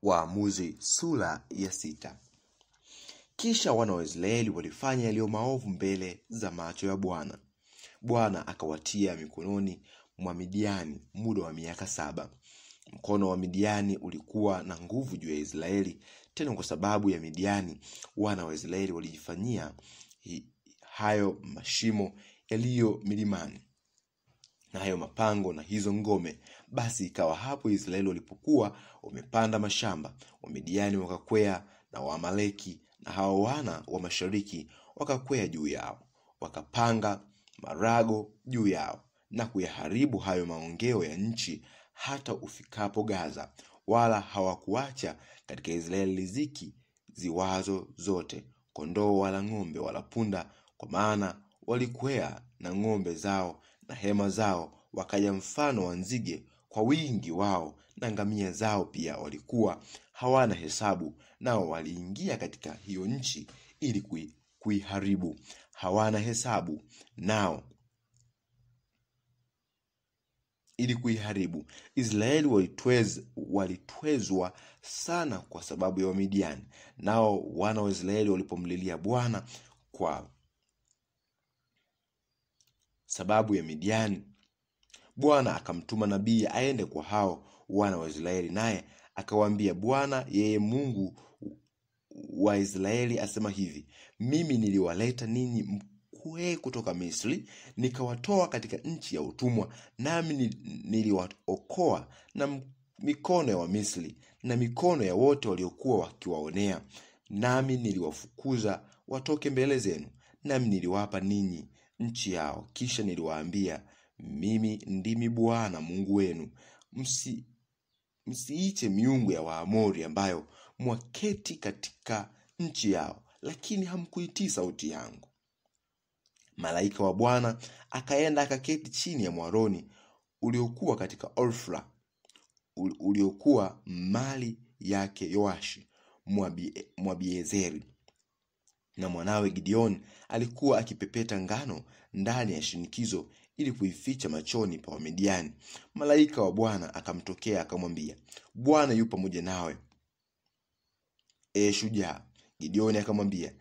Waamuzi sura ya 6. Kisha wana wa Israeli walifanya yaliyo maovu mbele za macho ya Bwana. Bwana akawatia mikononi mwa Midiani muda wa miaka 7. Mkono wa Midiani ulikuwa na nguvu juu ya Israeli, tena kwa sababu ya Midiani wana wa Israeli walijifanyia hayo mashimo yaliyo milimani na hayo mapango na hizo ngome. Basi ikawa hapo Israeli walipokuwa wamepanda mashamba, Wamidiani wakakwea na Waamaleki na hao wana wa mashariki wakakwea juu yao, wakapanga marago juu yao na kuyaharibu hayo maongeo ya nchi hata ufikapo Gaza, wala hawakuacha katika Israeli riziki ziwazo zote, kondoo wala ng'ombe wala punda, kwa maana walikwea na ng'ombe zao na hema zao, wakaja mfano wa nzige kwa wingi wao, na ngamia zao pia walikuwa hawana hesabu, nao waliingia katika hiyo nchi ili kuiharibu, hawana hesabu nao ili kuiharibu. Israeli walitwezwa sana kwa sababu ya Wamidiani, nao wana wa Israeli walipomlilia Bwana kwa sababu ya Midiani, Bwana akamtuma nabii aende kwa hao wana wa Israeli, naye akawaambia, Bwana yeye Mungu wa Israeli asema hivi, mimi niliwaleta ninyi mkwee kutoka Misri, nikawatoa katika nchi ya utumwa, nami niliwaokoa na mikono ya Wamisri na mikono ya wote waliokuwa wakiwaonea, nami niliwafukuza watoke mbele zenu, nami niliwapa ninyi nchi yao. Kisha niliwaambia, mimi ndimi Bwana Mungu wenu, msiiche miungu ya Waamori ambayo mwaketi katika nchi yao, lakini hamkuitii sauti yangu. Malaika wa Bwana akaenda akaketi chini ya mwaroni uliokuwa katika Ofra, uliokuwa mali yake Yoashi Mwabiezeri, na mwanawe Gideoni alikuwa akipepeta ngano ndani ya shinikizo ili kuificha machoni pa Wamidiani. Malaika wa Bwana akamtokea akamwambia, Bwana yu pamoja nawe, shujaa. Gideoni akamwambia,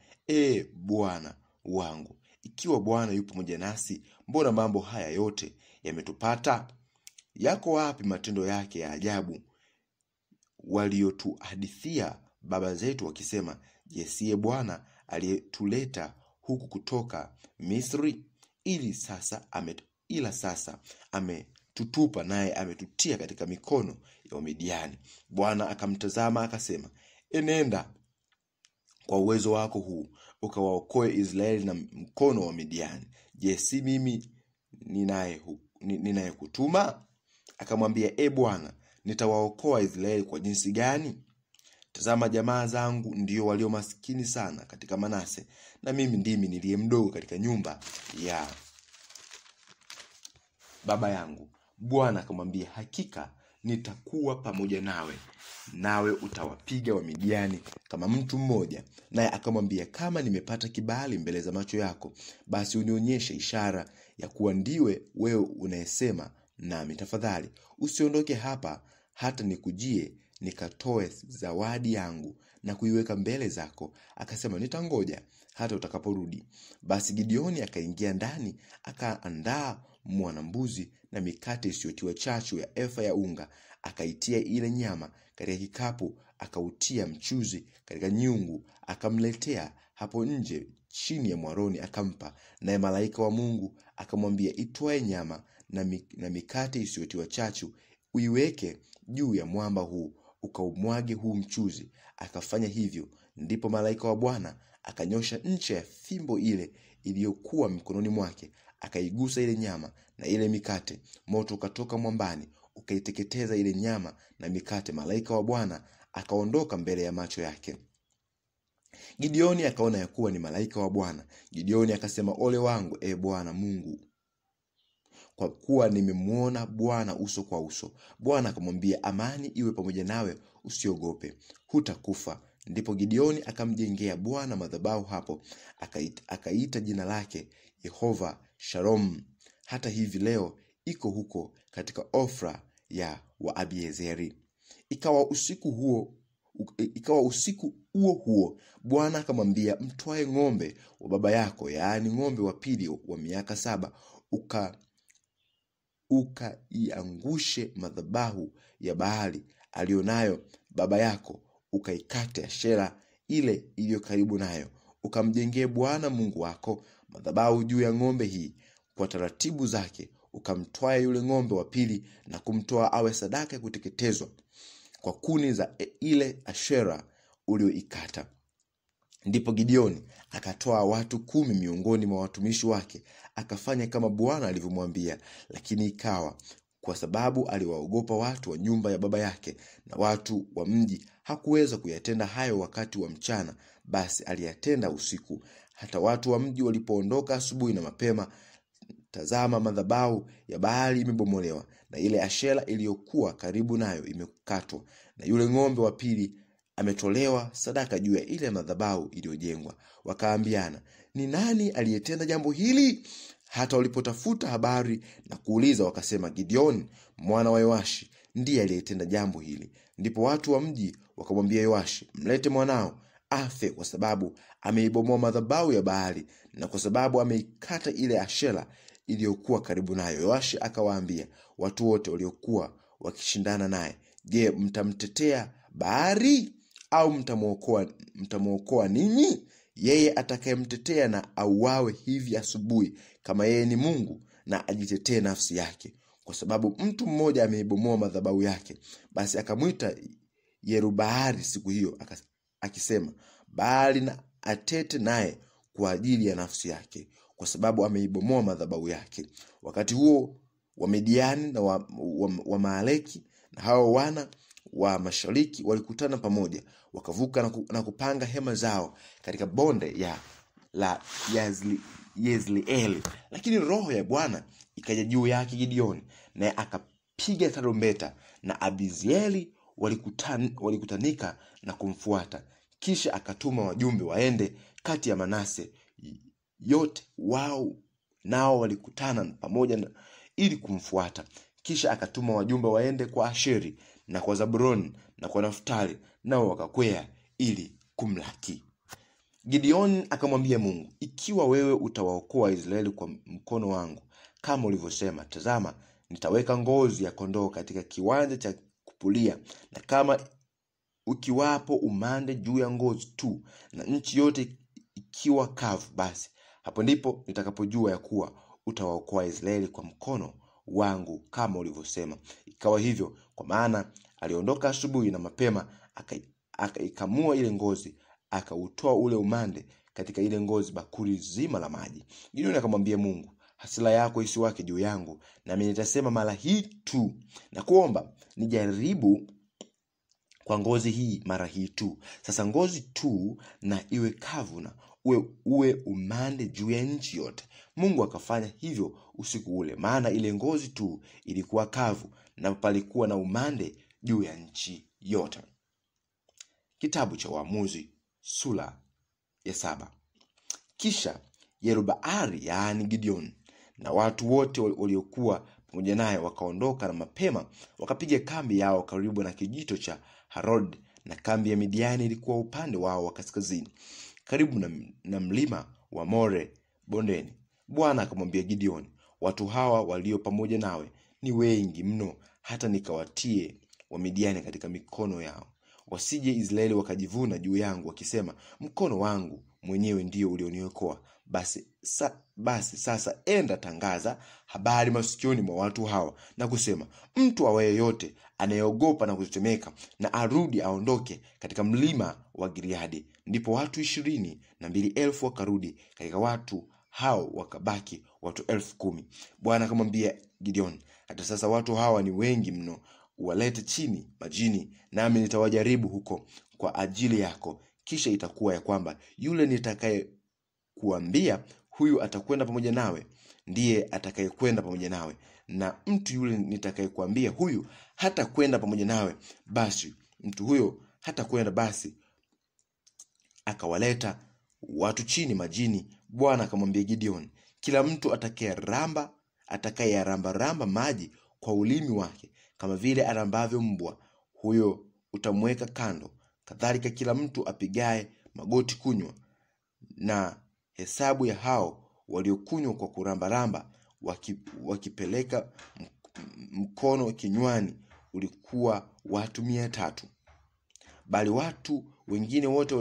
Bwana wangu, ikiwa Bwana yu pamoja nasi, mbona mambo haya yote yametupata? Yako wapi matendo yake ya ajabu waliotuhadithia baba zetu wakisema, je, siye Bwana aliyetuleta huku kutoka Misri? Ila sasa ametutupa, naye ametutia katika mikono ya Wamidiani. Bwana akamtazama akasema, enenda kwa uwezo wako huu ukawaokoe Israeli na mkono wa Midiani. Je, si mimi ninayekutuma? Akamwambia, Bwana, nitawaokoa Israeli kwa jinsi gani? Tazama, jamaa zangu ndio walio maskini sana katika Manase, na mimi ndimi niliye mdogo katika nyumba ya baba yangu. Bwana akamwambia, hakika nitakuwa pamoja nawe, nawe utawapiga Wamidiani kama mtu mmoja. Naye akamwambia, kama nimepata kibali mbele za macho yako, basi unionyeshe ishara ya kuwa ndiwe wewe unayesema nami. Tafadhali usiondoke hapa hata nikujie nikatoe zawadi yangu na kuiweka mbele zako. Akasema, nitangoja hata utakaporudi. Basi Gideoni akaingia ndani, akaandaa mwana-mbuzi na mikate isiyotiwa chachu ya efa ya unga, akaitia ile nyama katika kikapu, akautia mchuzi katika nyungu, akamletea hapo nje chini ya mwaroni, akampa. Naye malaika wa Mungu akamwambia, itwae nyama na mikate isiyotiwa chachu, uiweke juu ya mwamba huu, ukaumwage huu mchuzi. Akafanya hivyo. Ndipo malaika wa Bwana akanyosha ncha ya fimbo ile iliyokuwa mikononi mwake, akaigusa ile nyama na ile mikate. Moto ukatoka mwambani ukaiteketeza ile nyama na mikate. Malaika wa Bwana akaondoka mbele ya macho yake. Gideoni akaona ya kuwa ni malaika wa Bwana. Gideoni akasema, ole wangu, Bwana Mungu, kwa kuwa nimemwona Bwana uso kwa uso. Bwana akamwambia, amani iwe pamoja nawe, usiogope, hutakufa. Ndipo Gideoni akamjengea Bwana madhabahu hapo, akaita jina lake Yehova Shalom. Hata hivi leo iko huko katika Ofra ya Waabiezeri. Ikawa usiku huo Ikawa usiku huo huo Bwana akamwambia, mtwae ng'ombe wa baba yako, yaani ng'ombe wa pili wa miaka 7, ukaiangushe madhabahu ya Baali alionayo baba yako, ukaikate Ashera ile iliyo karibu nayo, ukamjengee Bwana Mungu wako madhabahu juu ya ng'ombe hii kwa taratibu zake. Ukamtwae yule ng'ombe wa pili na kumtoa awe sadaka ya kuteketezwa kwa kuni za ile Ashera ulioikata. Ndipo Gideoni akatoa watu 10 miongoni mwa watumishi wake, akafanya kama Bwana alivyomwambia. Lakini ikawa kwa sababu aliwaogopa watu wa nyumba ya baba yake na watu wa mji, hakuweza kuyatenda hayo wakati wa mchana, basi aliyatenda usiku. Hata watu wa mji walipoondoka asubuhi na mapema, tazama, madhabahu ya Baali imebomolewa na ile Ashera iliyokuwa karibu nayo imekatwa, na yule ng'ombe wa pili ametolewa sadaka juu ya ile madhabahu iliyojengwa. Wakaambiana, ni nani aliyetenda jambo hili? Hata walipotafuta habari na kuuliza, wakasema, Gideoni mwana wa Yoashi ndiye aliyetenda jambo hili. Ndipo watu wa mji wakamwambia Yoashi, mlete mwanao afe, kwa sababu ameibomoa madhabahu ya Baali na kwa sababu ameikata ile Ashera iliyokuwa karibu nayo. Yoashi akawaambia watu wote waliokuwa wakishindana naye, je, mtamtetea Baali au mtamuokoa ninyi? Yeye atakayemtetea na auawe hivi asubuhi, kama yeye ni Mungu, na ajitetee nafsi yake, kwa sababu mtu mmoja ameibomoa madhabahu yake. Basi akamwita Yerubaali siku hiyo, akisema, Baali na atete naye kwa ajili ya nafsi yake, kwa sababu ameibomoa madhabahu yake. Wakati huo Wamidiani na wa Maaleki na hao wana wa mashariki walikutana pamoja, wakavuka na kupanga hema zao katika bonde la Yezreeli. Lakini roho ya Bwana ikaja juu yake Gideoni, naye akapiga tarumbeta, na Abiezeri walikutanika na kumfuata. Kisha akatuma wajumbe waende kati ya Manase yote, wao nao walikutana pamoja ili kumfuata. Kisha akatuma wajumbe waende kwa Asheri na kwa Zabuloni na kwa Naftali, nao wakakwea ili kumlaki. Gideoni akamwambia Mungu, ikiwa wewe utawaokoa Israeli kwa mkono wangu kama ulivyosema, tazama, nitaweka ngozi ya kondoo katika kiwanja cha kupulia, na kama ukiwapo umande juu ya ngozi tu, na nchi yote ikiwa kavu, basi hapo ndipo nitakapojua ya kuwa utawaokoa Israeli kwa mkono wangu kama ulivyosema. Ikawa hivyo, kwa maana aliondoka asubuhi na mapema, akaikamua ile ngozi, akautoa ule umande katika ile ngozi bakuli zima la maji. Gideoni akamwambia Mungu, hasira yako isiwake juu yangu, nami nitasema mara hii tu, na kuomba nijaribu kwa ngozi hii mara hii tu. Sasa ngozi tu na iwe kavu, na uwe umande juu ya nchi yote. Mungu akafanya hivyo usiku ule, maana ile ngozi tu ilikuwa kavu, na palikuwa na umande juu ya nchi yote. Kitabu cha Waamuzi sura ya 7. Kisha Yerubaali, yaani Gideoni, na watu wote waliokuwa pamoja naye wakaondoka na mapema, wakapiga kambi yao karibu na kijito cha Harod, na kambi ya Midiani ilikuwa upande wao wa kaskazini, karibu na mlima wa More bondeni. Bwana akamwambia Gideoni, watu hawa walio pamoja nawe ni wengi mno, hata nikawatie Wamidiani katika mikono yao, wasije Israeli wakajivuna juu yangu wakisema, mkono wangu mwenyewe ndio ulioniokoa. Basi sasa enda tangaza habari masikioni mwa watu hawa na kusema, mtu awaye yote anayeogopa na kutetemeka, na arudi aondoke katika mlima wa Gileadi. Ndipo watu 22,000 wakarudi katika watu hao, wakabaki watu 10,000. Bwana akamwambia Gideoni, hata sasa watu hawa ni wengi mno, uwalete chini majini, nami nitawajaribu huko kwa ajili yako. Kisha itakuwa ya kwamba yule nitakaye kuambia, huyu atakwenda pamoja nawe, ndiye atakayekwenda pamoja nawe, na mtu yule nitakayekuambia, huyu hata kwenda pamoja nawe, basi mtu huyo hata kwenda. Basi akawaleta watu chini majini. Bwana akamwambia Gideoni, kila mtu atakayeramba maji kwa ulimi wake, kama vile arambavyo mbwa, huyo utamweka kando kadhalika kila mtu apigaye magoti kunywa. Na hesabu ya hao waliokunywa kwa kurambaramba wakipeleka mkono kinywani ulikuwa watu 300. Bali watu wengine wote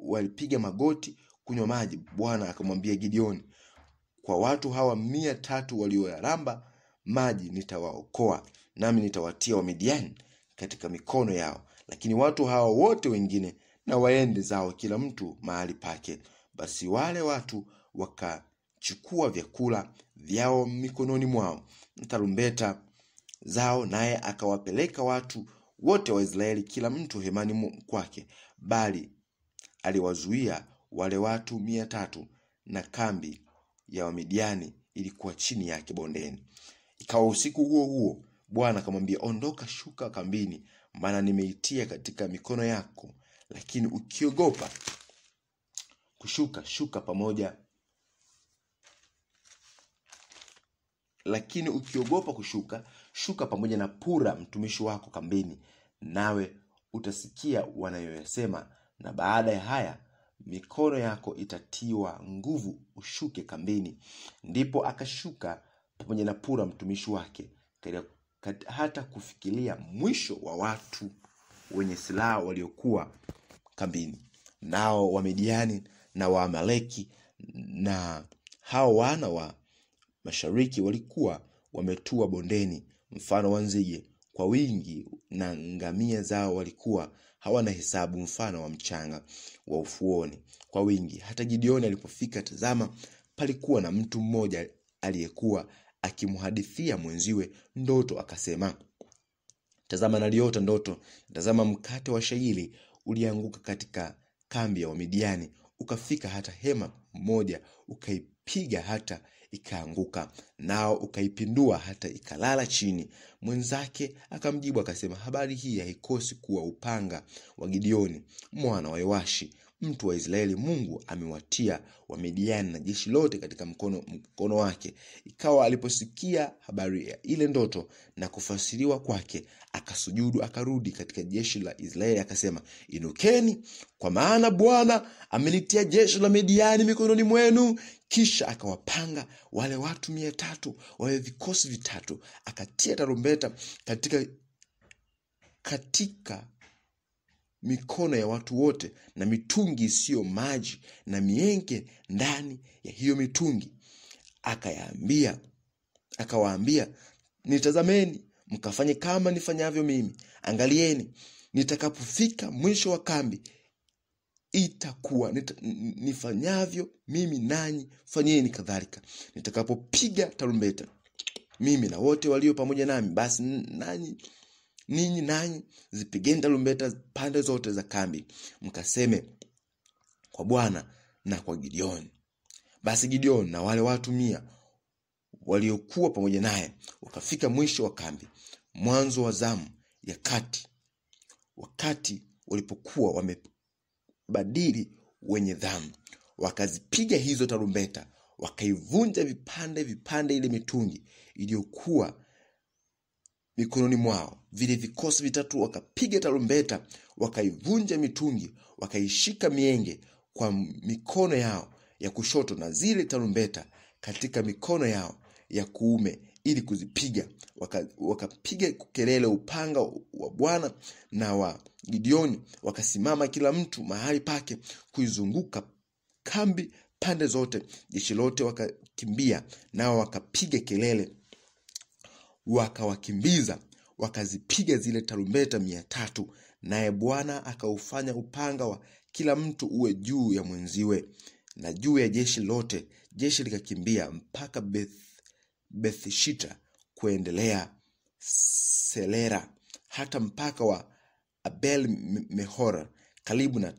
walipiga magoti kunywa maji. Bwana akamwambia Gideoni, kwa watu hawa 300 walioyaramba maji nitawaokoa, nami nitawatia Wamidiani katika mikono yao. Lakini watu hawa wote wengine na waende zao kila mtu mahali pake. Basi wale watu wakachukua vyakula vyao mikononi mwao, tarumbeta zao, naye akawapeleka watu wote wa Israeli kila mtu hemani kwake. Bali aliwazuia wale watu 300, na kambi ya Wamidiani ilikuwa chini yake bondeni. Ikawa usiku huo huo Bwana akamwambia, ondoka, shuka kambini, maana nimeitia katika mikono yako. Lakini ukiogopa kushuka, shuka pamoja na Pura mtumishi wako kambini, nawe utasikia wanayoyasema, na baada ya haya mikono yako itatiwa nguvu ushuke kambini. Ndipo akashuka pamoja na Pura mtumishi wake hata kufikiria mwisho wa watu wenye silaha waliokuwa kambini. Nao Wamidiani na Waamaleki na hao wana wa mashariki walikuwa wametua bondeni mfano wa nzige kwa wingi, na ngamia zao walikuwa hawana hesabu mfano wa mchanga wa ufuoni kwa wingi. Hata Gideoni alipofika, tazama, palikuwa na mtu mmoja aliyekuwa akimhadithia mwenziwe ndoto, akasema, tazama, naliota ndoto. Tazama, mkate wa shayiri ulianguka katika kambi ya Wamidiani, ukafika hata hema moja, ukaipiga hata ikaanguka, nao ukaipindua hata ikalala chini. Mwenzake akamjibu akasema, habari hii haikosi kuwa upanga wa Gideoni mwana wa Yoashi mtu wa Israeli. Mungu amewatia Wamidiani na jeshi lote katika mkono wake. Ikawa aliposikia habari ya ile ndoto na kufasiriwa kwake, akasujudu, akarudi katika jeshi la Israeli, akasema, inukeni, kwa maana Bwana amelitia jeshi la Midiani mikononi mwenu. Kisha akawapanga wale watu 300 wawe vikosi vitatu, akatia tarumbeta katika mikono ya watu wote, na mitungi isiyo maji na mienge ndani ya hiyo mitungi. Akawaambia, nitazameni mkafanye kama nifanyavyo mimi. Angalieni, nitakapofika mwisho wa kambi itakuwa nifanyavyo mimi, nanyi fanyeni kadhalika. Nitakapopiga tarumbeta, mimi na wote walio pamoja nami, basi ninyi nanyi zipigeni tarumbeta pande zote za kambi, mkaseme kwa Bwana na kwa Gideoni. Basi Gideoni na wale watu 100 waliokuwa pamoja naye wakafika mwisho wa kambi, mwanzo wa zamu ya kati, wakati walipokuwa wamebadili wenye dhamu. Wakazipiga hizo tarumbeta, wakaivunja vipande ile mitungi iliyokuwa mikononi mwao. Vile vikosi vitatu wakapiga tarumbeta, wakaivunja mitungi, wakaishika mienge kwa mikono yao ya kushoto na zile tarumbeta katika mikono yao ya kuume ili kuzipiga. Wakapiga kelele, upanga wa Bwana na wa Gideoni wakasimama kila mtu mahali pake kuizunguka kambi pande zote. Jeshi lote wakakimbia, nao wakapiga kelele, wakawakimbiza, wakazipiga zile tarumbeta 300. Naye Bwana akaufanya upanga wa kila mtu uwe juu ya mwenziwe na juu ya jeshi lote. Jeshi likakimbia mpaka Bethshita kuendelea Selera, hata mpaka wa Abel Mehora karibu na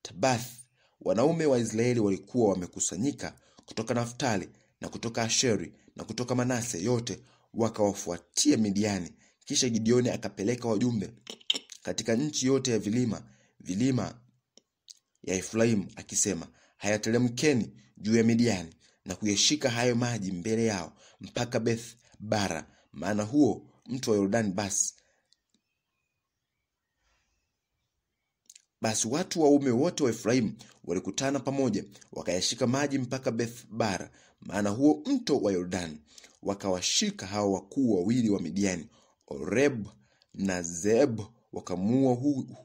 Tabath. Wanaume wa Israeli walikuwa wamekusanyika kutoka Naftali na kutoka Asheri na kutoka Manase yote, wakawafuatia Midiani. Kisha Gideoni akapeleka wajumbe katika nchi yote ya vilima ya Efraimu, akisema, hayatelemkeni juu ya Midiani na kuyashika hayo maji mbele yao mpaka Beth Bara, maana huo mto wa Yordani. Basi Basi watu waume wote wa Efraimu walikutana pamoja, wakayashika maji mpaka Beth-bara, maana huo mto wa Yordani. Wakawashika hao wakuu wawili wa Midiani, Oreb na Zeeb, wakamuua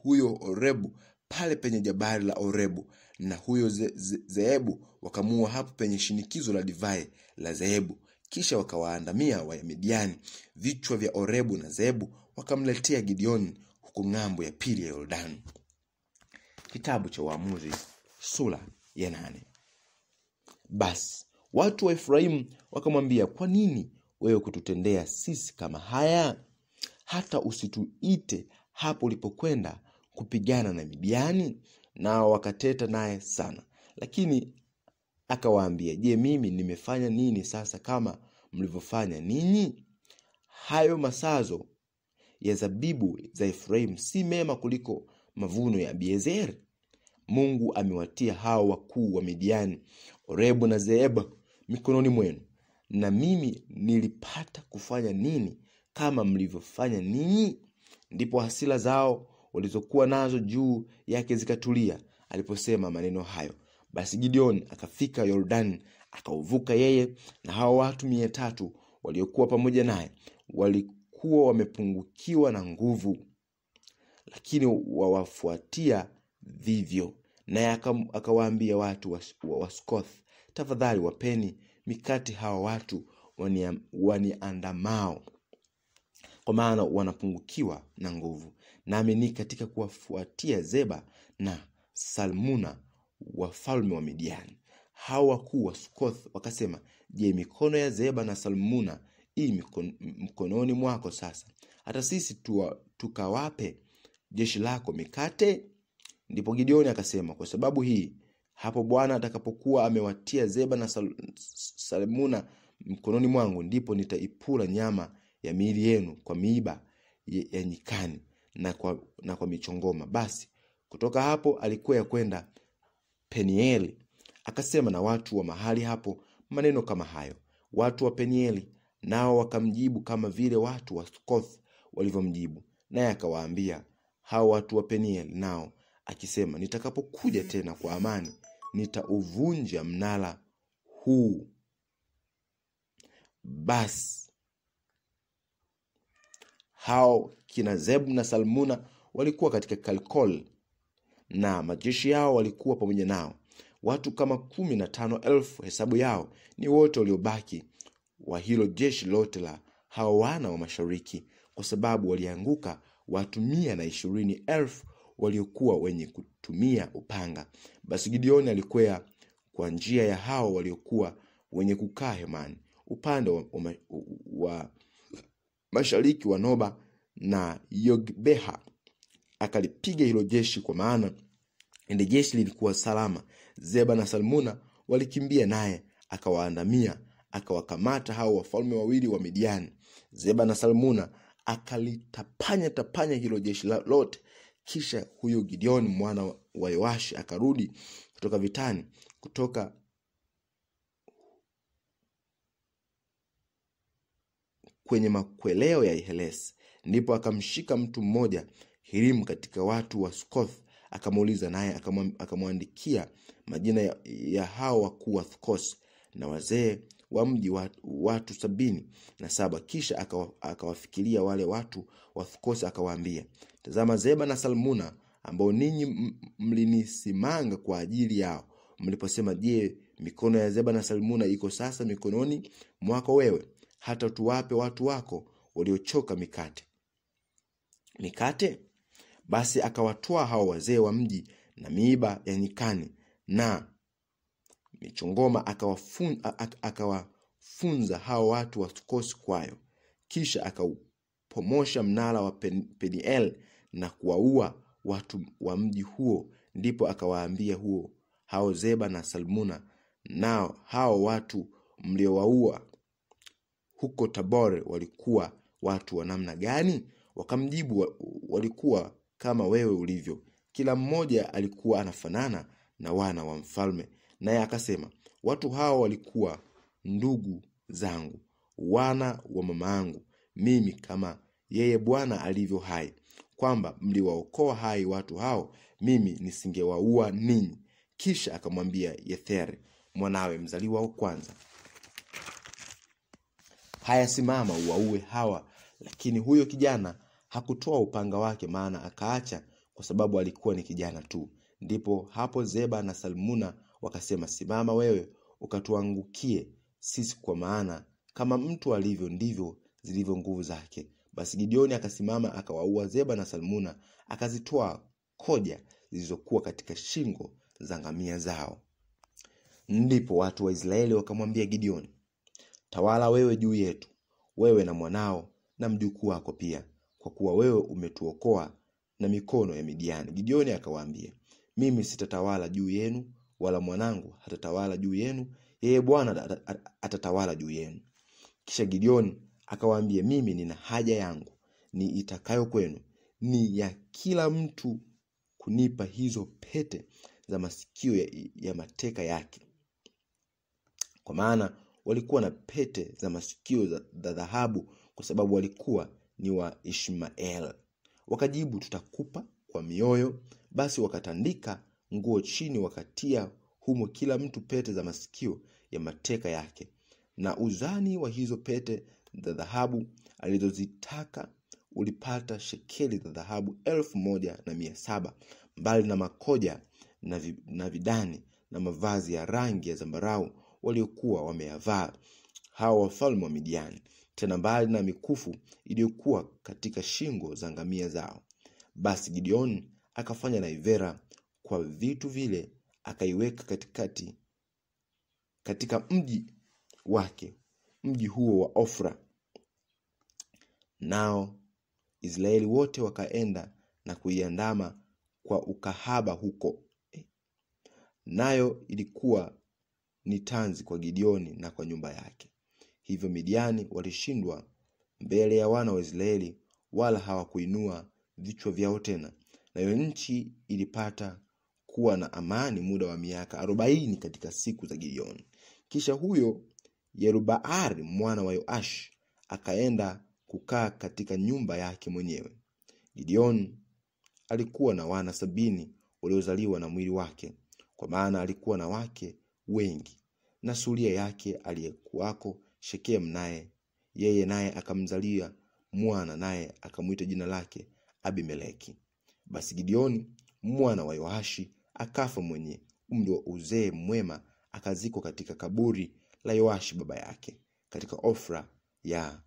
huyo Orebu pale penye jabali la Orebu, na huyo Zeebu wakamuua hapo penye shinikizo la divai la Zeebu. Kisha wakawaandamia wa Midiani vichwa vya Orebu na Zeebu, wakamletea Gideoni huko ng'ambo ya pili ya Yordani. Kitabu cha Waamuzi sura ya 8. Basi watu wa Efraimu wakamwambia, kwa nini wewe kututendea sisi kama haya? Hata usituite hapo ulipokwenda kupigana na Midiani. Nao wakateta naye sana. Lakini akawaambia, je, mimi nimefanya nini sasa kama mlivyofanya ninyi? Hayo masazo ya zabibu za Efraimu si mema kuliko mavuno ya Abiezeri? Mungu amewatia hao wakuu wa Midiani, Orebu na Zeeb, mikononi mwenu. Na mimi nilipata kufanya nini kama mlivyofanya ninyi? Ndipo hasira zao walizokuwa nazo juu yake zikatulia aliposema maneno hayo. Basi Gideoni akafika Yordani, akauvuka yeye na hao watu 300 waliokuwa pamoja naye. Walikuwa wamepungukiwa na nguvu, lakini wawafuatia vivyo. Naye akawaambia watu wa Sukoth, tafadhali wapeni mikate hawa watu waniandamao, kwa maana wanapungukiwa na nguvu. Nami ni katika kuwafuatia Zeba na Salmuna, wafalme wa Midiani. Hao wakuu wa Sukoth wakasema, je, mikono ya Zeba na Salmuna mkononi mwako sasa, hata sisi tukawape jeshi lako mikate? Ndipo Gideoni akasema, kwa sababu hii, hapo Bwana atakapokuwa amewatia Zeba na Salmuna mkononi mwangu, ndipo nitaipula nyama ya miili yenu kwa miiba ya nyikani na kwa michongoma. Basi kutoka hapo alikuwa kwenda Penieli, akasema na watu wa mahali hapo maneno kama hayo. Watu wa Penieli nao wakamjibu kama vile watu wa Sukoth walivyomjibu. Naye akawaambia hao watu wa Penieli nao akisema, nitakapokuja tena kwa amani, nitauvunja mnara huu. Basi hao kina Zeb na Salmuna walikuwa katika Kalkol, na majeshi yao walikuwa pamoja nao, watu kama 15,000 hesabu yao ni wote waliobaki wa hilo jeshi lote la hao wana wa mashariki, kwa sababu walianguka watu 120,000 waliokuwa wenye kutumia upanga. Basi Gideoni alikwea kwa njia ya hao waliokuwa wenye kukaa hemani upande wa mashariki wa Noba na Yogbeha, akalipiga hilo jeshi, kwa maana ende jeshi lilikuwa salama. Zeba na Salmuna walikimbia, naye akawaandamia, akawakamata hao wafalme wawili wa Midiani. Zeba na Salmuna akalitapanya hilo jeshi lote. Kisha huyo Gideoni mwana wa Yoashi akarudi kutoka vitani, kutoka kwenye makweleo ya Helesi. Ndipo akamshika mtu mmoja Hirimu katika watu wa Sukoth, akamuuliza, naye akamwandikia majina ya hao wakuu wa Sukoth na wazee wa mji, watu 77. Kisha akawafikiria wale watu wa Sukoth, akawaambia, tazama, Zeba na Salmuna ambao ninyi mlinisimanga kwa ajili yao mliposema, je, mikono ya Zeba na Salmuna iko sasa mikononi mwako wewe, hata tuwape watu wako waliochoka mikate? Basi akawatoa hao wazee wa mji na miiba ya nyikani na michongoma, akawafunza hao watu wa Sukosi kwayo. Kisha akaupomosha mnara wa Peniel na kuwaua watu wa mji huo. Ndipo akawaambia hao Zeba na Salmuna, nao hao watu mliowaua huko Tabor walikuwa watu wa namna gani? Wakamjibu, walikuwa kama wewe ulivyo. Kila mmoja alikuwa anafanana na wana wa mfalme. Naye akasema, watu hao walikuwa ndugu zangu, wana wa mama yangu mimi, kama yeye Bwana alivyo hai, kwamba mliwaokoa hai watu hao, mimi nisingewaua ninyi. Kisha akamwambia Yetheri, mwanawe mzaliwa wa kwanza, haya, simama uwaue hawa. Lakini huyo kijana hakutoa upanga wake, maana akaacha, kwa sababu alikuwa ni kijana tu. Ndipo hapo Zeba na Salmuna wakasema, simama wewe ukatuangukie sisi, kwa maana kama mtu alivyo ndivyo zilivyo nguvu zake. Basi Gideoni akasimama akawaua Zeba na Salmuna, akazitoa koja zilizokuwa katika shingo za ngamia zao. Ndipo watu wa Israeli wakamwambia Gideoni, tawala wewe juu yetu, wewe na mwanao na mjukuu wako pia, kwa kuwa wewe umetuokoa na mikono ya Midiani. Gideoni akawaambia, mimi sitatawala juu yenu, wala mwanangu hatatawala juu yenu, yeye Bwana atatawala juu yenu. Kisha Gideoni akawaambia, mimi nina haja yangu ni itakayo kwenu, ni ya kila mtu kunipa hizo pete za masikio ya mateka yake. Kwa maana walikuwa na pete za masikio za dhahabu, kwa sababu walikuwa ni wa Ishmael. Wakajibu, tutakupa kwa mioyo. Basi wakatandika nguo chini, wakatia humo kila mtu pete za masikio ya mateka yake. Na uzani wa hizo pete za dhahabu alizozitaka ulipata shekeli za dhahabu 1,700, mbali na makoja na vidani na mavazi ya rangi ya zambarau waliokuwa wameyavaa hao wafalme wa Midiani, tena mbali na mikufu iliyokuwa katika shingo za ngamia zao. Basi Gideoni akafanya naivera kwa vitu vile, akaiweka katika mji wake, mji huo wa Ofra. Nao Israeli wote wakaenda na kuiandama kwa ukahaba huko. Nayo ilikuwa ni tanzi kwa Gideoni na kwa nyumba yake. Hivyo Midiani walishindwa mbele ya wana wa Israeli, wala hawakuinua vichwa vyao tena. Nayo nchi ilipata kuwa na amani muda wa miaka 40 katika siku za Gideoni. Kisha huyo Yerubaali mwana wa Yoash akaenda kukaa katika nyumba yake mwenyewe. Gideoni alikuwa na wana 70 waliozaliwa na mwili wake, kwa maana alikuwa na wake wengi. Na suria yake aliyekuwako Shekem, naye akamzalia mwana, naye akamuita jina lake Abimeleki. Basi Gideoni mwana wa Yoashi akafa mwenye umri wa uzee mwema, akazikwa katika kaburi la Yoashi baba yake katika Ofra ya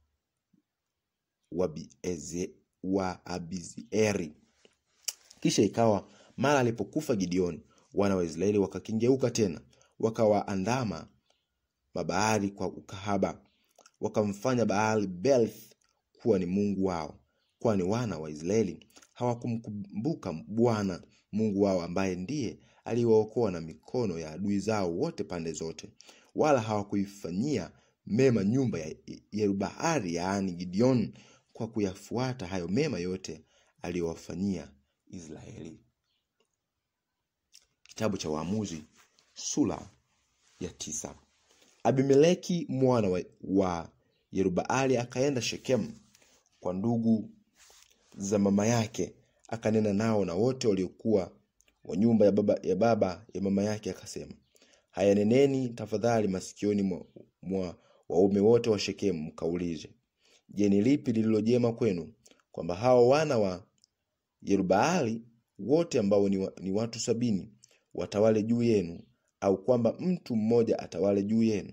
Abiezeri. Kisha ikawa mara alipokufa Gideoni, wana wa Israeli wakakengeuka tena, wakawaandama Mabaali kwa ukahaba, wakamfanya Baal Belth kuwa ni mungu wao. Kwani wana wa Israeli hawakumkumbuka Bwana Mungu wao, ambaye ndiye aliwaokoa na mikono ya adui zao wote pande zote, wala hawakuifanyia mema nyumba ya Yerubaali, yaani Gideoni, kwa kuyafuata hayo mema yote aliyowafanyia Israeli. Kitabu cha Waamuzi sura ya 9. Abimeleki mwana wa Yerubaali akaenda Shekemu kwa ndugu za mama yake, akanena nao na wote waliokuwa wa nyumba ya baba ya mama yake, akasema, haya, neneni tafadhali masikioni mwa waume wote wa Shekemu, mkaulize, je, ni lipi lililojema kwenu, kwamba hao wana wa Yerubaali wote ambao ni watu 70 watawale juu yenu, au kwamba mtu mmoja atawale juu yenu?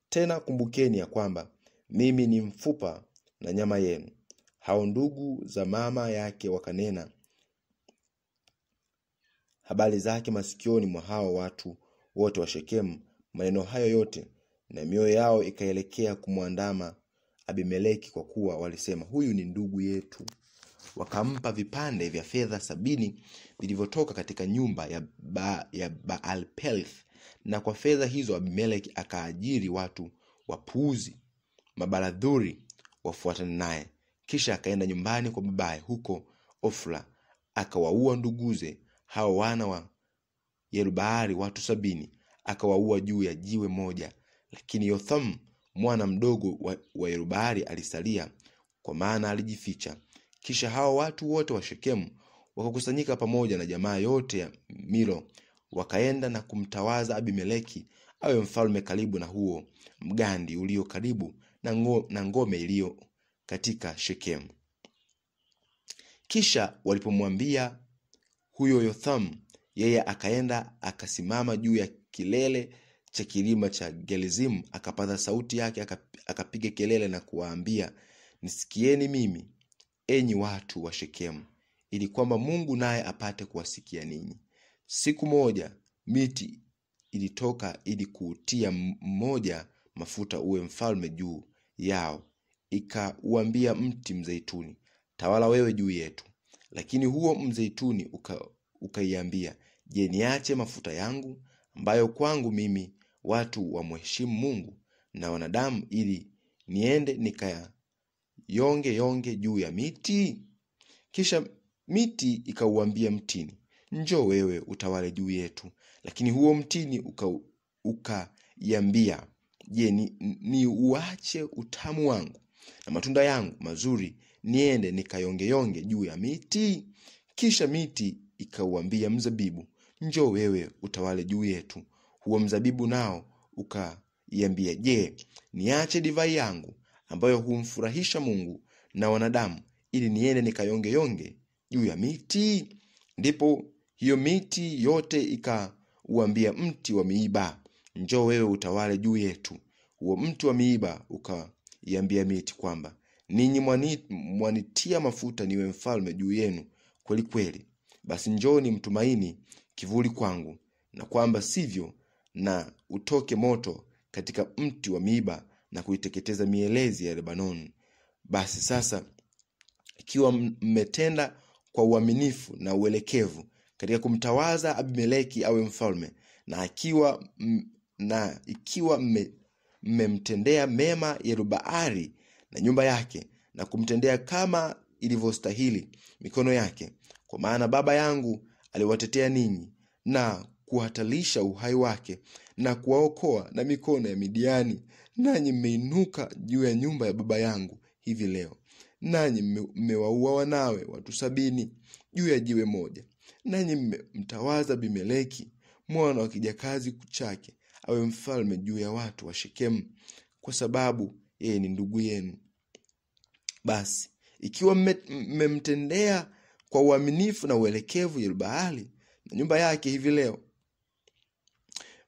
Tena kumbukeni ya kwamba mimi ni mfupa na nyama yenu. Hao ndugu za mama yake wakanena habari zake masikioni mwa hao watu wote wa Shekemu maneno hayo yote, na mioyo yao ikaelekea kumwandama Abimeleki, kwa kuwa walisema, huyu ni ndugu yetu. Wakampa vipande vya fedha 70 vilivyotoka katika nyumba ya Baal Pelth, na kwa fedha hizo Abimeleki akaajiri watu wapuuzi mabaradhuri wafuatane naye. Kisha akaenda nyumbani kwa babaye huko Ofra, akawaua nduguze hao wana wa Yerubaali watu 70, akawaua juu ya jiwe moja. Lakini Yotham mwana mdogo wa Yerubaali alisalia, kwa maana alijificha. Kisha hao watu wote wa Shekemu wakakusanyika pamoja na jamaa yote ya Milo, wakaenda na kumtawaza Abimeleki awe mfalme karibu na huo mgandi ulio karibu na ngome iliyo katika Shekemu. Kisha walipomwambia huyo Yothamu, yeye akaenda akasimama juu ya kilele cha kilima cha Gerizimu, akapaza sauti yake, akapiga kelele na kuwaambia, nisikieni mimi, enyi watu wa Shekemu, ili kwamba Mungu naye apate kuwasikia ninyi. Siku moja miti ilitoka ili kuutia mmoja mafuta uwe mfalme juu yao, ikauambia mti mzeituni, tawala wewe juu yetu. Lakini huo mzeituni ukaiambia, je, niache mafuta yangu ambayo kwangu mimi watu wamheshimu Mungu na wanadamu, ili niende nikayonge juu ya miti? Kisha miti ikauambia mtini, njoo wewe utawale juu yetu. Lakini huo mtini ukaiambia, je, ni uache utamu wangu na matunda yangu mazuri niende nikayonge juu ya miti? Kisha miti ikauambia mzabibu, njoo wewe utawale juu yetu. Huo mzabibu nao ukaiambia, je, niache divai yangu ambayo humfurahisha Mungu na wanadamu, ili niende nikayonge juu ya miti? Ndipo hiyo miti yote ikauambia mti wa miiba, njoo wewe utawale juu yetu. Huo mti wa miiba ukaiambia miti kwamba, ninyi mwanitia mafuta niwe mfalme juu yenu kweli kweli, basi njooni mtumaini kivuli kwangu, na kwamba sivyo na utoke moto katika mti wa miiba na kuiteketeza mielezi ya Lebanon. Basi sasa, ikiwa mmetenda kwa uaminifu na uelekevu katika kumtawaza Abimeleki awe mfalme, na ikiwa mmemtendea mema Yerubaali na nyumba yake, na kumtendea kama ilivyostahili mikono yake, kwa maana baba yangu aliwatetea ninyi na kuhatarisha uhai wake na kuwaokoa na mikono ya Midiani, nanyi mmeinuka juu ya nyumba ya baba yangu hivi leo, nanyi mmewaua wanawe watu 70 juu ya jiwe moja, nanyi mmemtawaza Abimeleki mwana wa kijakazi chake awe mfalme juu ya watu wa Shekemu, kwa sababu yeye ni ndugu yenu. Basi ikiwa mmemtendea kwa uaminifu na uelekevu Yerubaali na nyumba yake hivi leo,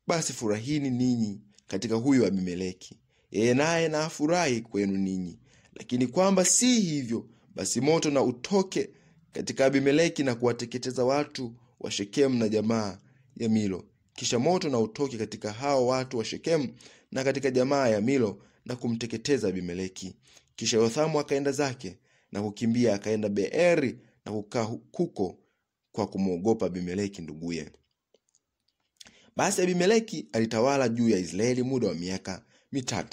basi furahini ninyi katika huyo Abimeleki, yeye naye na afurahi kwenu ninyi. Lakini kwamba si hivyo, basi moto na utoke katika Abimeleki na kuwateketeza watu wa Shekemu na jamaa ya Milo. Kisha moto na utoke katika hao watu wa Shekemu na katika jamaa ya Milo na kumteketeza Abimeleki. Kisha Yothamu akaenda zake na kukimbia, akaenda Beeri na kukaa huko kwa kumwogopa Abimeleki nduguye. Basi Abimeleki alitawala juu ya Israeli muda wa miaka 3.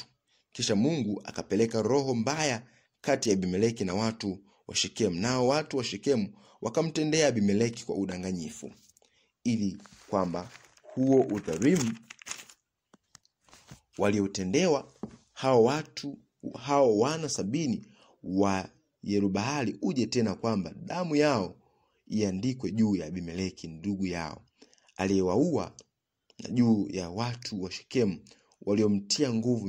Kisha Mungu akapeleka roho mbaya kati ya Abimeleki na watu wa Shekemu, nao watu wa Shekemu wakamtendea Abimeleki kwa udanganyifu, ili kwamba huo udhalimu waliotendewa hao wana 70 wa Yerubaali uje tena, kwamba damu yao iandikwe juu ya Abimeleki ndugu yao aliyewaua, na juu ya watu wa Shekemu waliomtia nguvu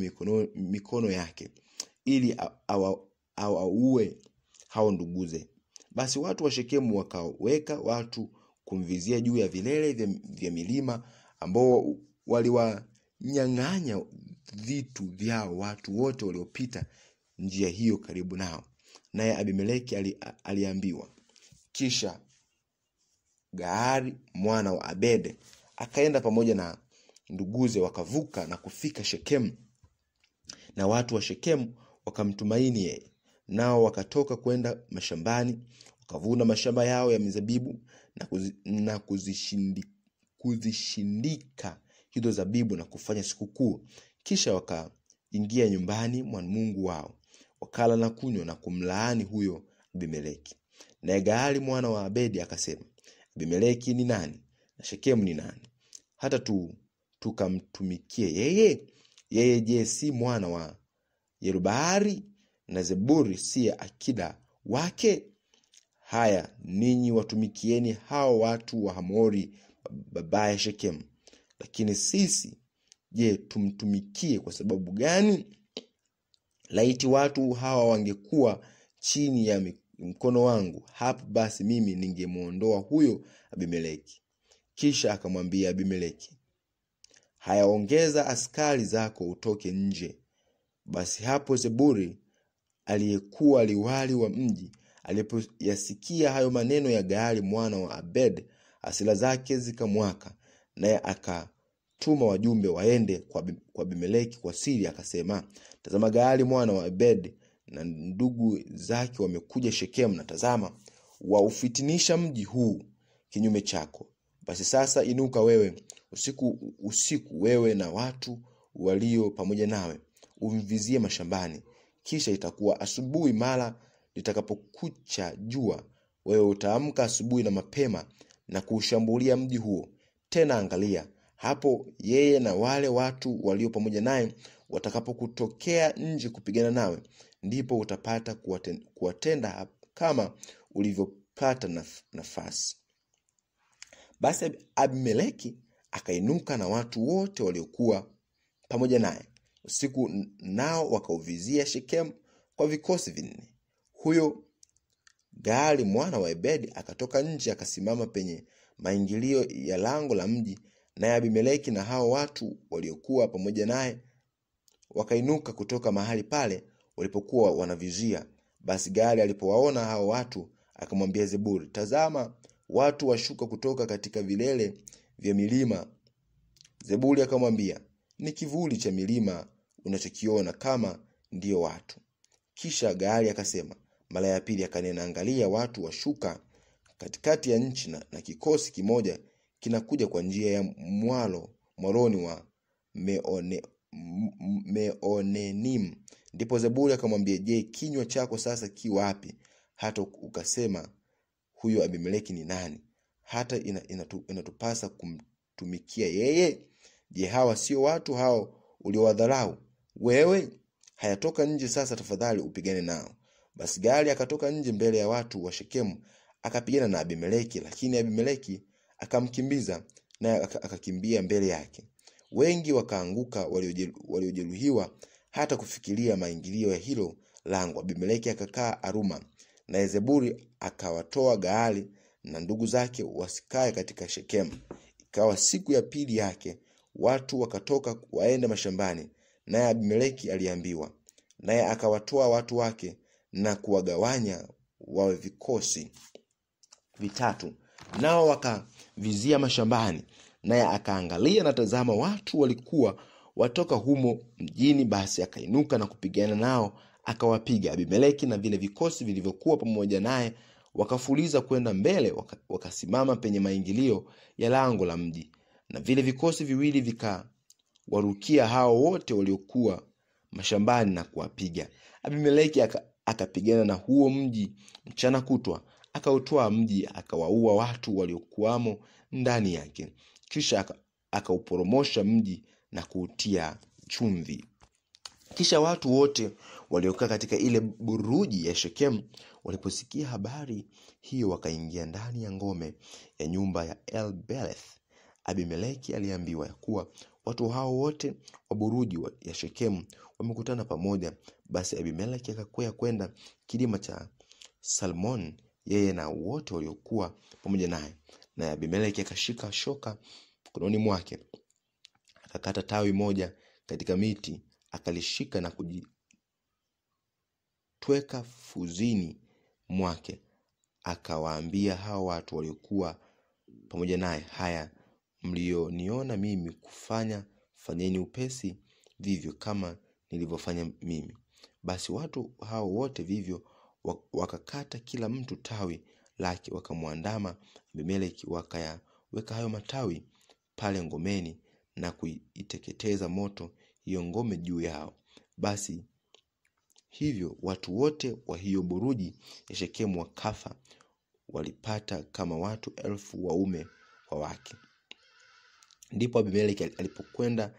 mikono yake, ili awaue hao nduguze. Basi watu wa Shekemu wakaweka watu kumvizia juu ya vilele vya milima, ambao waliwanyang'anya vitu vyao watu wote waliopita njia hiyo karibu nao. Naye Abimeleki aliambiwa. Kisha Gaari mwana wa Abede akaenda pamoja na nduguze, wakavuka na kufika Shekemu, na watu wa Shekemu wakamtumaini yeye. Nao wakatoka kwenda mashambani, wakavuna mashamba yao ya mizabibu na kuzishindika hizo zabibu na kufanya sikukuu. Kisha wakaingia nyumbani mwa Mungu wao, wakala na kunywa na kumlaani huyo Abimeleki. Na Gaali mwana wa Abedi akasema, Abimeleki ni nani na Shekemu ni nani, hata tukamtumikie yeye? Yeye je, si mwana wa Yerubaali, na Zeburi si akida wake? haya, ninyi watumikieni hao watu wa Hamori babaye Shekemu. Lakini sisi, je, tumtumikie kwa sababu gani? Laiti watu hawa wangekuwa chini ya mkono wangu, hapo basi mimi ningemuondoa huyo Abimeleki. Kisha akamwambia Abimeleki, haya, ongeza askari zako utoke nje. Basi hapo Zebuli aliyekuwa liwali wa mji alipoyasikia hayo maneno ya Gaali mwana wa Abed, hasira zake zikamwaka, naye akatuma wajumbe waende kwa Abimeleki kwa siri, akasema, tazama, Gaali mwana wa Abed na ndugu zake wamekuja Shekemu, na tazama, waufitinisha mji huu kinyume chako. Basi sasa inuka wewe usiku, wewe na watu walio pamoja nawe, umvizie mashambani. Kisha itakuwa asubuhi, mara litakapokucha jua, wewe utaamka asubuhi na mapema na kuushambulia mji huo. Tena angalia, hapo yeye na wale watu walio pamoja naye watakapokutokea nje kupigana nawe, ndipo utapata kuwatenda kama ulivyopata nafasi. Basi Abimeleki akainuka na watu wote waliokuwa pamoja naye usiku, nao wakauvizia Shekemu kwa vikosi 4. Huyo Gaali mwana wa Ebedi akatoka nje, akasimama penye maingilio ya lango la mji, naye Abimeleki na hao watu waliokuwa pamoja naye wakainuka kutoka mahali pale walipokuwa wanavizia. Basi Gaali alipowaona hao watu, akamwambia Zebuli, tazama, watu washuka kutoka katika vilele vya milima. Zebuli akamwambia, ni kivuli cha milima unachokiona, kama ndio watu. Kisha Gaali akasema mara ya pili, akanena, angalia, watu washuka katikati ya nchi, na kikosi kimoja kinakuja kwa njia ya mwaloni wa Meonenim. Ndipo Zebuli akamwambia, je, kinywa chako sasa ki wapi, hata ukasema huyo Abimeleki ni nani, hata inatupasa kumtumikia yeye? Je, hawa sio watu hao uliowadharau wewe? Hayatoka nje sasa, tafadhali upigane nao. Basi Gaali akatoka nje mbele ya watu wa Shekemu, akapigana na Abimeleki, lakini Abimeleki akamkimbiza, naye akakimbia mbele yake. Wengi wakaanguka, waliojeruhiwa hata kufikiria maingilio ya hilo lango. Abimeleki akakaa Aruma, na Zebuli akawatoa Gaali na ndugu zake wasikae katika Shekemu. Ikawa siku ya pili yake, watu wakatoka waende mashambani, naye Abimeleki aliambiwa, naye akawatoa watu wake na kuwagawanya wawe vikosi 3, nao wakavizia mashambani. Naye akaangalia, na tazama, watu walikuwa watoka humo mjini. Basi akainuka na kupigana nao, akawapiga. Abimeleki na vile vikosi vilivyokuwa pamoja naye wakafuliza kwenda mbele, wakasimama penye maingilio ya lango la mji, na vile vikosi viwili vikawarukia hao wote waliokuwa mashambani na kuwapiga. Abimeleki akapigana na huo mji mchana kutwa, akautoa mji, akawaua watu waliokuwamo ndani yake. Kisha akauporomosha mji na kuutia chumvi. Kisha watu wote waliokaa katika ile buruji ya Shekemu waliposikia habari hiyo, wakaingia ndani ya ngome ya nyumba ya El-Beleth. Abimeleki aliambiwa ya kuwa watu hao wote wa buruji ya Shekemu wamekutana pamoja. Basi Abimeleki akakwea kwenda kilima cha Salmon, yeye na wote waliokuwa pamoja naye. Na Abimeleki akashika shoka mkononi mwake, akakata tawi moja katika miti, akalishika na kujitweka fuzini mwake. Akawaambia hao watu waliokuwa pamoja naye, haya, mlioniona mimi kufanya, fanyeni upesi vivyo kama nilivyofanya mimi. Basi watu hao wote vivyo wakakata kila mtu tawi lake, wakamwandama Abimeleki, wakayaweka hayo matawi pale ngomeni na kuiteketeza moto hiyo ngome juu yao. Basi hivyo watu wote wa hiyo buruji ya Shekemu wakafa, walipata kama watu 1000 waume kwa wake. Ndipo Abimeleki alipokwenda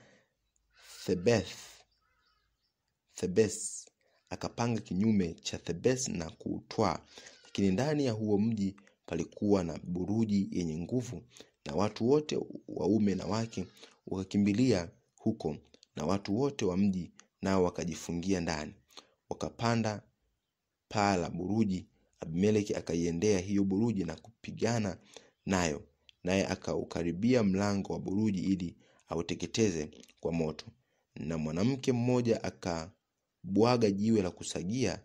Thebes, akapanga kinyume cha Thebes na kuutwaa. Lakini ndani ya huo mji palikuwa na buruji yenye nguvu, na watu wote waume na wake wakakimbilia huko, na watu wote wa mji nao wakajifungia ndani. Wakapanda paa la buruji. Abimeleki akaiendea hiyo buruji na kupigana nayo, naye akaukaribia mlango wa buruji ili auteketeze kwa moto. Na mwanamke mmoja akabwaga jiwe la kusagia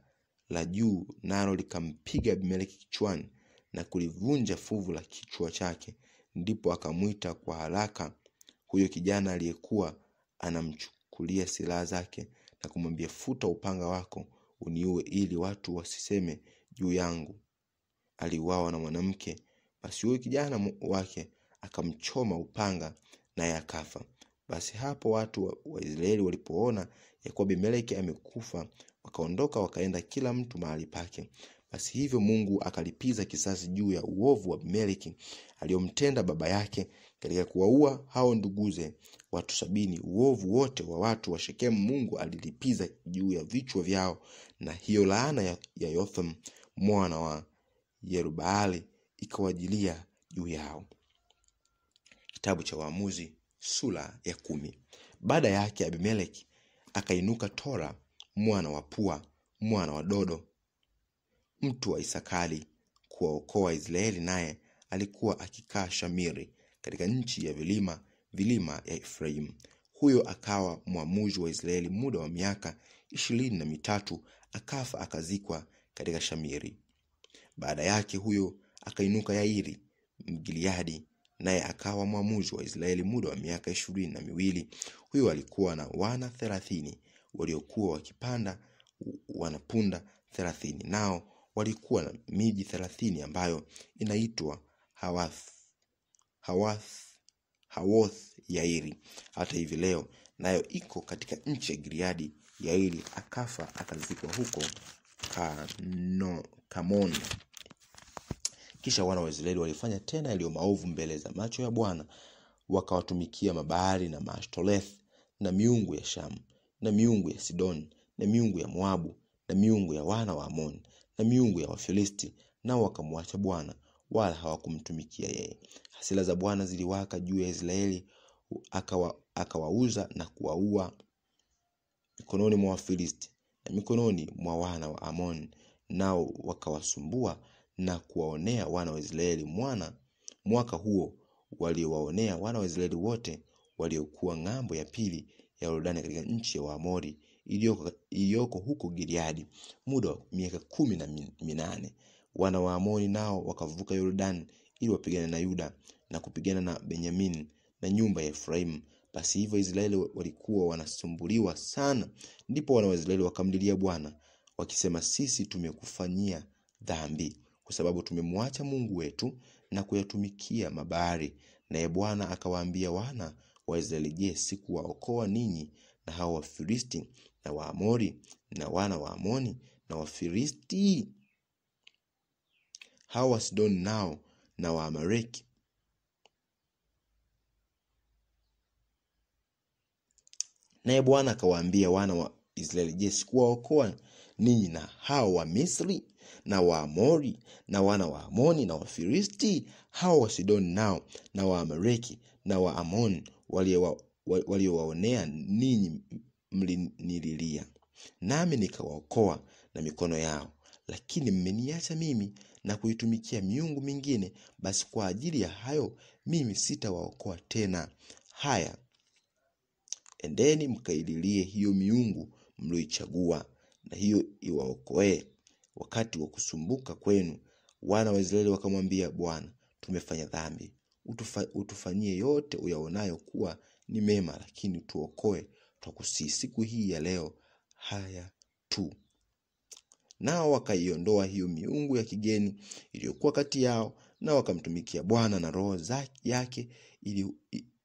la juu, nalo likampiga Abimeleki kichwani na kulivunja fuvu la kichwa chake. Ndipo akamwita kwa haraka huyo kijana aliyekuwa anamchukulia silaha zake na kumwambia, futa upanga wako uniue, ili watu wasiseme juu yangu, aliuawa na mwanamke. Basi huyo kijana wake akamchoma upanga, naye akafa. Basi hapo watu wa Israeli walipoona ya kuwa Abimeleki amekufa, wakaondoka wakaenda kila mtu mahali pake. Basi hivyo Mungu akalipiza kisasi juu ya uovu wa Abimeleki aliyomtenda baba yake katika kuwaua hao nduguze watu 70. Uovu wote wa watu wa Shekemu Mungu alilipiza juu ya vichwa vyao, na hiyo laana ya Yotham mwana wa Yerubaali ikawajilia juu yao. Kitabu cha Waamuzi sura ya 10. Baada yake Abimeleki akainuka Tora mwana wa Pua mwana wa Dodo mtu wa Isakari kuwaokoa Israeli, naye alikuwa akikaa Shamiri katika nchi ya vilima ya Efraimu. Huyo akawa mwamuzi wa Israeli muda wa miaka 23, akafa akazikwa katika Shamiri. Baada yake huyo akainuka Yairi Mgileadi, naye akawa mwamuzi wa Israeli muda wa miaka 22. Huyo alikuwa na wana 30 waliokuwa wakipanda wanapunda 30, nao walikuwa na miji 30 ambayo inaitwa Hawoth Yairi hata hivi leo, nayo iko katika nchi ya Gileadi. Yairi akafa akazikwa huko Kamon. Kisha wana wa Israeli walifanya tena yaliyo maovu mbele za macho ya Bwana, wakawatumikia Mabaali na Maashtoleth na miungu ya Shamu na miungu ya Sidon na miungu ya Moabu na miungu ya wana wa Amoni na miungu ya Wafilisti, nao wakamwacha Bwana wala hawakumtumikia yeye. Hasira za Bwana ziliwaka juu ya Israeli, akawauza na kuwaua mikononi mwa Wafilisti na mikononi mwa wana wa Amoni, nao wakawasumbua na kuwaonea wana wa Israeli mwaka huo waliowaonea wana wa Israeli wote waliokuwa ng'ambo ya pili ya Yordani katika nchi ya Waamori iliyoko huko Gileadi muda wa miaka 18. Wana wa Amoni nao wakavuka Yordani ili wapigane na Yuda na kupigana na Benyamin na nyumba ya Efraimu. Basi hivyo Israeli walikuwa wanasumbuliwa sana. Ndipo wana wa Israeli wakamlilia Bwana wakisema, sisi tumekufanyia dhambi kwa sababu tumemwacha Mungu wetu na kuyatumikia Mabaali. Naye Bwana akawaambia wana wa Israeli, je, sikuwaokoa ninyi na hao Wafilisti na Waamori na wana wa Amoni na Wafilisti, hao wa Sidoni nao na Waamaleki? Naye Bwana akawaambia wana wa Israeli, je, sikuwaokoa ninyi na hao wa Misri na Waamori na wana wa Amoni na Wafilisti, hao wa Sidoni nao na Waamaleki na wa Amoni waliowaonea ninyi mlinililia, nami nikawaokoa na mikono yao? Lakini mmeniacha mimi na kuitumikia miungu mingine, basi kwa ajili ya hayo mimi sitawaokoa tena. Haya, endeni mkaililie hiyo miungu mlioichagua, na hiyo iwaokoe wakati wa kusumbuka kwenu. Wana wa Israeli wakamwambia Bwana, tumefanya dhambi, utufanyie yote uyaonayo kuwa ni mema, lakini tuokoe twakusihi siku hii ya leo. Haya tu. Nao wakaiondoa hiyo miungu ya kigeni iliyokuwa kati yao, na wakamtumikia Bwana, na roho yake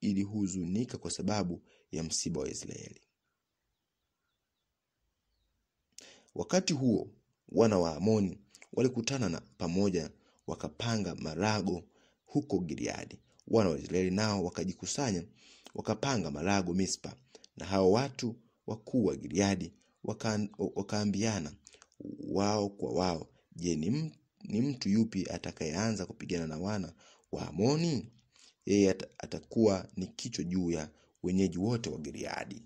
ilihuzunika kwa sababu ya msiba wa Israeli. Wakati huo wana wa Amoni walikutana na pamoja, wakapanga marago huko Gileadi. Wana wa Israeli nao wakajikusanya, wakapanga marago Mispa. Na hao watu wakuu wa Gileadi wakaambiana wao kwa wao, je, ni mtu yupi atakayeanza kupigana na wana wa Amoni? Yeye atakuwa ni kichwa juu ya wenyeji wote wa Gileadi.